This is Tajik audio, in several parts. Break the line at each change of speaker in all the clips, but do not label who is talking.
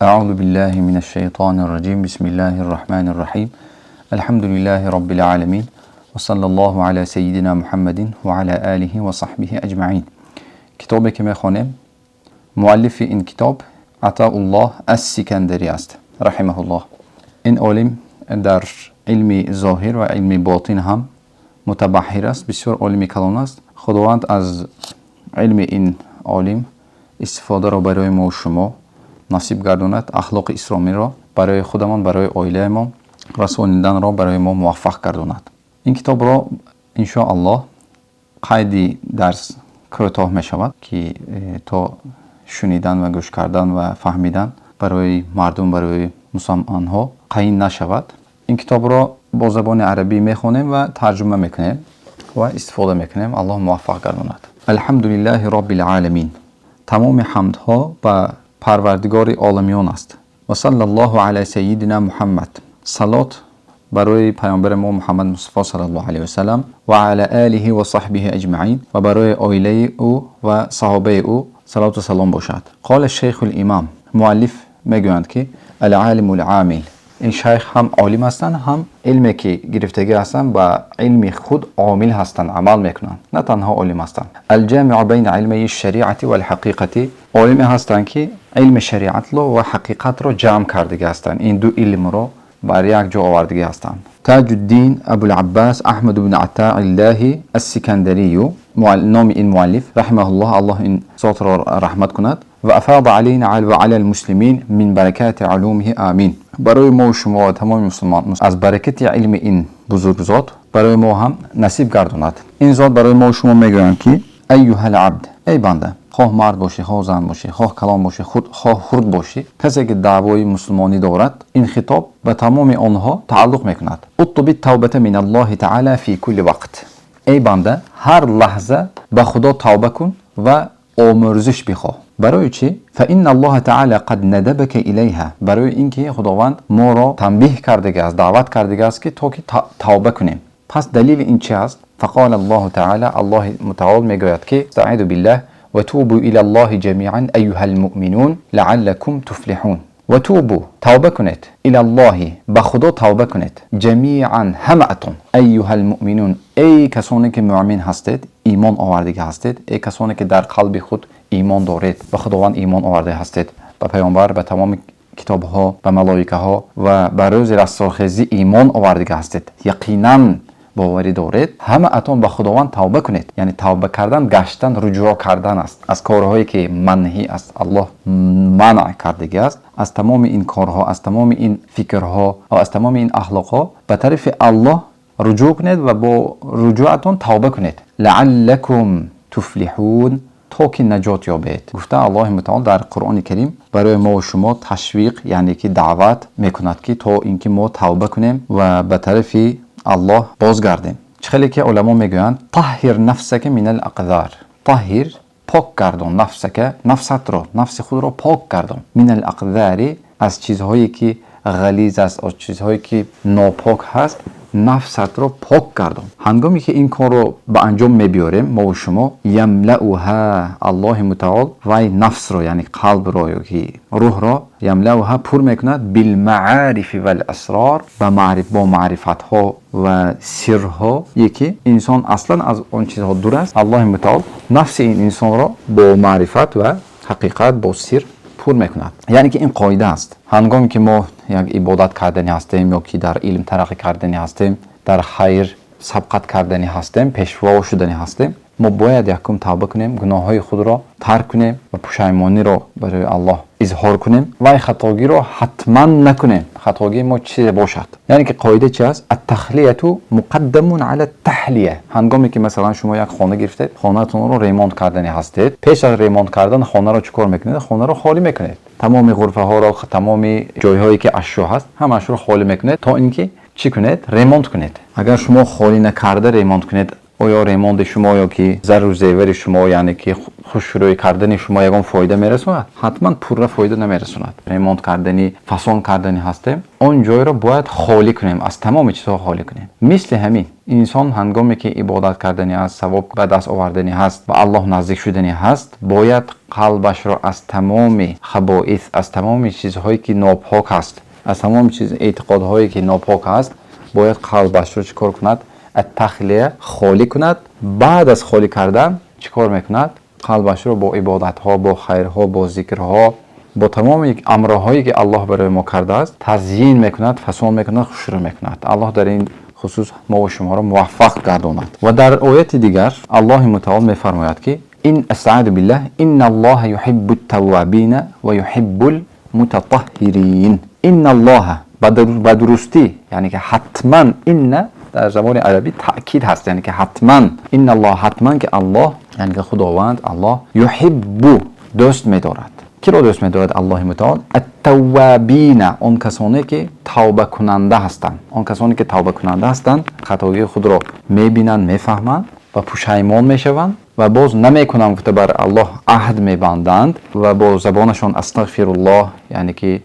أعوذ بالله من الشيطان الرجيم بسم الله الرحمن الرحيم الحمد لله رب العالمين وصلى الله على سيدنا محمد وعلى آله وصحبه أجمعين. کتابی که میخوانیم مؤلف این کتاب عطاءالله السکندری است رحمه الله. این عالم در علم ظاهر و علم باطن هم متبحر است، بسیار عالم کلان است. خداوند از علم این عالم استفاده را برای ما و شما نصیب گرداند، اخلاق اسلامی را برای خودمان، برای عائله ما رسانیدن را برای ما موفق گرداند. این کتاب را ان شاء الله قید درس کوتاه می شود که تا شنیدن و گوش کردن و فهمیدن برای مردم، برای مسلمان ها قید نشود. این کتاب را با زبان عربی میخوانیم و ترجمه میکنیم و استفاده میکنیم. الله موفق گرداند. الحمدلله رب العالمین. تمام حمدها به پروردگار عالمیان است. و صلی الله علی سیدنا محمد. صلات برای پیامبر ما محمد مصطفی صلی الله علیه و سلم و علی آله و صحبه اجمعین و برای عائله او و صحابه او صلات و سلام باشد. قال الشیخ الامام. مؤلف میگویند که العالم العامل. این شیخ هم عالم هستند، هم علمی که گرفتگی هستند و علم خود عامل هستند، عمل میکنند، نه تنها عالم هستند. الجامع بین علم الشریعت و الحقیقت. عالم هستند که علم شریعت و حقیقت را جمع کرده هستند، این دو علم را بر یک جا آورده هستند. تاج الدین ابو العباس احمد بن عطاء الله السکندری، نام این مؤلف رحمه الله، الله این ذات را رحمت کند. و افاض علینا و علی المسلمین من برکات علومه آمین. برای ما و شما و تمام مسلمان از برکت علم این بزرگ ذات برای ما هم نصیب گرداند. این ذات برای ما و شما میگویند که ایها العبد، ای بنده، خواه مرد باشی، خواه زن باشی، خواه کلام باشی، خواه خرد باشی، کسی که دعوای مسلمانی دارد، این خطاب به تمام آنها تعلق میکند. اطلب التوبه من الله تعالی فی کل وقت. ای بنده، هر لحظه به خدا توبه کن و آمرزش بخواه. برای چی؟ فإن الله تعالی قد ندبك الیها. برای اینکه خداوند ما را تنبیه کرده است، دعوت کرده است که تو که توبه کنیم. پس دلیل این چی است؟ فقال الله تعالی، الله متعال میگوید که استعیذ بالله و توبوا الی الله جمیعا ایها المؤمنون لعلکم تفلحون. و توبوا، توبه کنید، الی الله، به خدا توبه کنید، جمیعا، همتون، ایها المؤمنون، ای کسانی که مؤمن هستید، ایمان آورده هستید، ای کسانی که در قلب خود ایمان دارید، به خداوند ایمان آورده هستید، به پیامبر، به تمام کتاب ها، به ملائکه ها و به روز رستاخیزی ایمان آورده هستید، یقینا باوری دارید، همه اتون به خداوند توبه کنید. یعنی توبه کردن، گشتن، رجوع کردن است از کارهایی که منهی است، الله منع کرده است. از تمام این کارها، از تمام این فکرها و از تمام این اخلاقها به طرف الله رجوع کنید و با رجوعتون توبه کنید. لعلکم تفلحون، تا که نجات یابید. گفته الله متعال در قرآن کریم برای ما و شما تشویق، یعنی که دعوت میکند که تا اینکه ما توبه کنیم و به طرف الله بازگردیم. خیلی که علما میگویند طهر نفسک من الاقذار. طهر، پاک گردان، نفسک، نفست را، نفس خود را پاک گردان، من الاقذار، از چیزهایی که غلیظ است، از چیزهایی که ناپاک هست، نفست را پاک گردان. هنگامی که این کار رو به انجام میبیاریم ما و شما، یملؤها، الله متعال وای نفس رو، یعنی قلب رو یا که روح را، یملؤها، پر میکند، بالمعارف والاسرار، با معرفت ها و سرها. یکی انسان اصلا از اون چیزها دور است، الله متعال نفس این انسان را با معرفت و حقیقت، با سر پر میکند. یعنی که این قاعده است، هنگامی که ما یک عبادت کردنی هستیم یا که در علم ترقی کردنی هستیم، در خیر سبقت کردنی هستیم، پیشوا شدنی هستیم، ما باید یکم توبه کنیم، گناههای خود را ترک کنیم و پشیمانی را برای الله اظهار کنیم و خطاگی را حتما نکنیم. خطاگی ما چی باشد؟ یعنی که قاعده چی است؟ التخلیه مقدم علی التحلیه. هنگامی که مثلا شما یک خانه گرفتید، خانه‌تون رو ریمونت کردنی هستید، پیش از ریمونت کردن خانه را چیکار میکنید؟ خانه را خالی میکنید، تمام غرفه ها را، تمام جایهایی که اشیا هست، همش رو خالی میکنید تا اینکه چی کنید؟ ریمونت کنید. اگر شما خالی نکرده ریمونت کنید، آیا ریموند شما یا که زر و زیور شما، یعنی که خوشرویی کردن شما یگان فایده میرسوند؟ حتما پوره فایده نمیرسوند. ریموند کردنی، فسان کردنی هستیم، اون جای رو باید خالی کنیم، از تمام چیزها خالی کنیم. مثل همین инсон ҳангоме ки ибодат кардани ҳаст, савоб ба даст овардани ҳаст ва Аллоҳ наздик шудани ҳаст, бояд қалбашро аз тамоми хабоис, аз тамоми чизҳое ки нопок ҳаст, аз тамоми эътиқодҳое ки нопок ҳаст, бояд қалбашро чӣ кор кунад? ат-тахлия, холӣ кунад. Баъд аз холӣ кардан чӣ кор мекунад? қалбашро бо ибодатҳо, бо хайрҳо, бо зикрҳо, бо тамоми амрҳое ки Аллоҳ барои мо кардааст тазйин мекунад, фасон мекунад, хушрӯ мекунад. Аллоҳ дар ин хусус мо ва шуморо муваффақ гардонад. Ва дар ояти дигар Аллоҳи мутаол мефармояд ки ин астаъиду биллаҳ инна Аллоҳа юҳиббу ат-таввабина ва юҳиббул мутатахҳирин. Инна Аллоҳа ба дурустӣ, яъне ки ҳатман, инна дар забони арабӣ таъкид ҳаст, яъне ки ҳатман, инна Аллоҳ, ҳатман ки Аллоҳ, яъне ки худованд Аллоҳ юҳиббу, дӯст медорад. Киро дӯст медорад Аллоҳи мутаол? ат-таввабина, он касоне ки тавба кунанда ҳастанд. Он касоне ки тавба кунанда ҳастанд, хатоии худро мебинанд, мефаҳманд ва пушаймон мешаванд ва боз намекунанд, гуфта бар Аллоҳ аҳд мебанданд ва бо забонашон астағфируллоҳ, яъне ки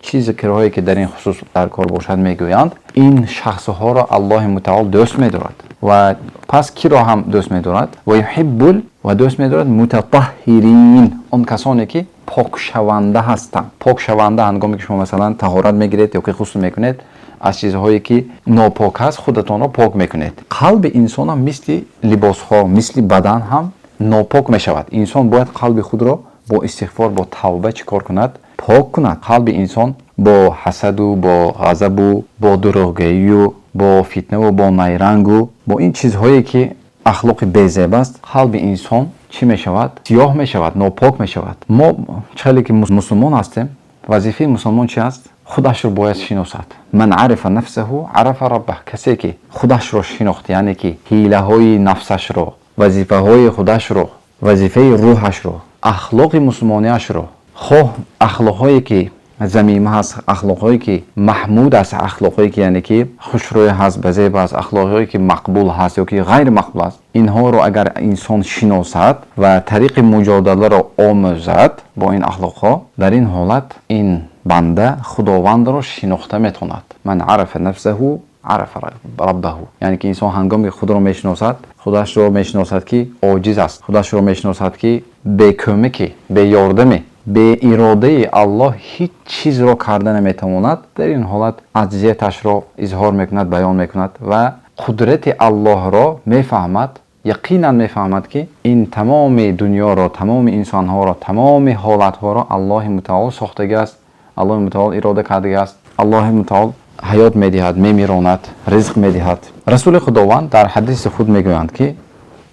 чӣ зикрҳое ки дар ин хусус дар кор бошад мегӯянд. Ин шахсҳоро Аллоҳи мутаол дӯст медорад. ва пас киро ҳам дӯст медорад? ва юҳиббул, ва дӯст медорад мутатахҳирин, он касоне ки покшаванда ҳастанд. Покшаванда ҳангоме ки шумо масалан таҳорат мегиред ё ки ғусл мекунед, аз чизҳое ки нопок ҳаст худатонро пок мекунед. қалби инсон ҳам мисли либосҳо, мисли бадан ҳам нопок мешавад. Инсон бояд қалби худро бо истиғфор, бо тавба чӣ кор кунад? Пок кунад. Қалби инсон бо ҳасаду, бо ғазабу, бо дурӯғгӯию, бо фитнаву, бо найрангу, бо ин чизҳое ки ахлоқи безеб аст, қалби инсон чӣ мешавад? сиёҳ мешавад, нопок мешавад. Мо чале ки мусулмон ҳастем, вазифаи мусулмон чи аст? худашро бояд шиносад. ман арифа нафсаҳу арафа раббаҳ. Касе ки худашро шинохт, яъне ки ҳилаҳои нафсашро, вазифаҳои худашро, вазифаи рӯҳашро, ахлоқи мусулмониашро, хоҳ ахлоқҳое ки замима ҳаст, ахлоқҳое ки маҳмуд аст, ахлоқҳое ки яъне ки хушрӯй ҳаст, базеб аст, ахлоқҳое ки мақбул ҳаст ё ки ғайри мақбул аст, инҳоро агар инсон шиносад ва тариқи муҷодаларо омӯзад бо ин ахлоқҳо, дар ин ҳолат ин банда худовандро шинохта метавонад. ман арафа нафсаҳу арафа раббаҳу, яъне ки инсон ҳангоме ки худро мешиносад, худашро мешиносад ки оҷиз аст, худашро мешиносад ки бекӯмаки, беёрдаме, беиродаи Аллоҳ ҳеҷ чизро карда наметавонад. Дар ин ҳолат аҷзияташро изҳор мекунад, баён мекунад ва қудрати Аллоҳро мефаҳмад, яқинан мефаҳмад ки ин тамоми дуньёро, тамоми инсонҳоро, тамоми ҳолатҳоро Аллоҳи мутаол сохтагааст, Аллоҳи мутаол ирода кардагааст, Аллоҳи мутаол ҳаёт медиҳад, мемиронад, ризқ медиҳад. Расули худованд дар ҳадиси худ мегӯянд ки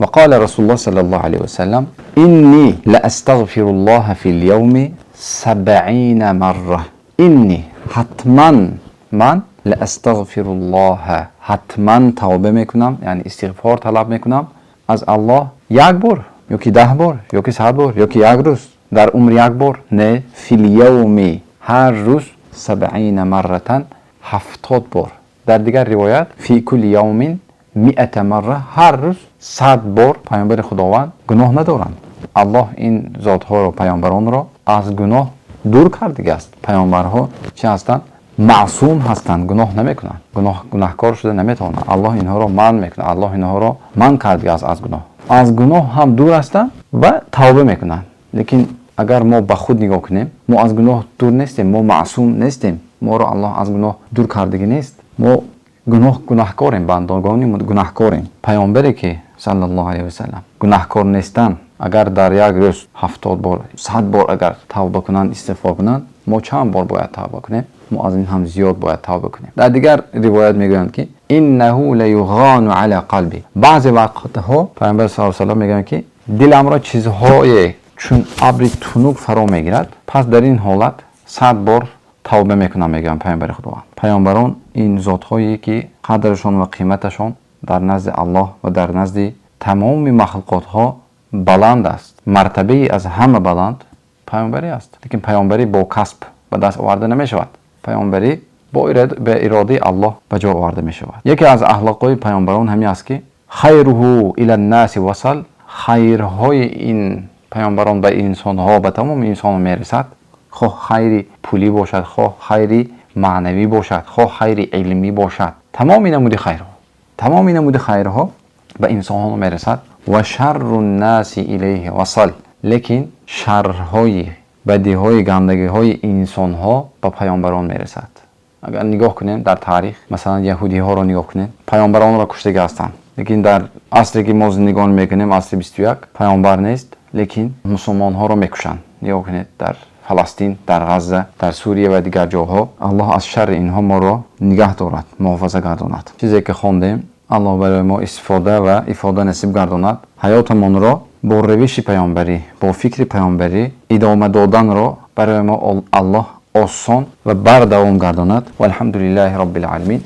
وقال رسول الله صلى الله عليه وسلم إني لأستغفر الله في اليوم 70 مرة. إني حتما من لأستغفر الله، حتما توبه میکنم، یعنی استغفار طلب میکنم از الله یک بار یا که 10 بار یا که 100 بار یا که یک روز در عمر یک بار، نه فی اليوم، هر روز 70 مرة، 70 بار. در دیگر روایت فی کل یوم 100 مرة، هر روز 100 بار پیامبر خداوند گناه ندارند. الله این ذاتها رو، پیامبران رو از گناه دور کرده است. پیامبرها چه هستند؟ معصوم هستند، گناه نمیکنند، گناهکار شده نمیتوانند. الله اینها رو منع میکنه، الله اینها رو منع کرده است از گناه. از گناه هم دور هستند و توبه میکنند. لیکن اگر ما به خود نگاه کنیم، ما از گناه دور نیستیم، ما معصوم نیستیم، ما رو الله از گناه دور کردگی نیست. ما گناهکاریم، بندگانی گناهکاریم. پیامبری که صلی الله علیه و سلم گناهکار نیستند، اگر در یک روز 70 بار 100 بار اگر توبه کنند، استغفار کنند، ما چند بار باید توبه کنیم؟ ما از این هم زیاد باید توبه کنیم. در دیگر روایت میگویند که انه لیغان علی قلبی. بعضی وقتها پیامبر صلی الله علیه و سلم میگن که دلم را چیزهای چون ابری تنوک فرا میگیرد، پس در این حالت 100 بار توبه میکنم، میگن پیامبر خداوند. پیامبران این ذات‌هایی که قدرشان و قیمتشان در نزد الله و در نزد تمام مخلوقات‌ها بلند است. مرتبه از همه بلند پیامبری است. لیکن پیامبری با کسب به دست آورده نمی‌شود. پیامبری با اراده الله به جا آورده می‌شود. یکی از اخلاق‌های پیامبران همین است که خیره الی الناس وصل. خیرهای این پیامبران به انسان‌ها، به تمام انسان‌ها میرسد. خواه خیری پولی باشد، خواه خیری معنوی باشد، خواه خیری علمی باشد، تمام نمود خیر تمامی نمود خیرها به انسانها میرسد و شر الناس الیه وصل، لیکن شرهای بدیهای گندگیهای انسانها به پیامبران میرسد. اگر نگاه کنیم در تاریخ، مثلا یهودی ها رو نگاه کنیم، پیامبران را کشته هستند، لیکن در عصری که ما زندگی میکنیم، عصر 21، پیامبر نیست لیکن مسلمان ها رو میکشند. نگاه کنید در فلسطین، در غزه، در سوریه و دیگر جاها. الله از شر اینها ما را نگه دارد، محافظه گرداند. چیزی که خواندیم الله برای ما استفاده و افاده نصیب گرداند. حیاتمان را با روش پیامبری، با فکر پیامبری ادامه دادن را برای ما الله آسان و بردوام گرداند. و الحمدلله رب العالمین.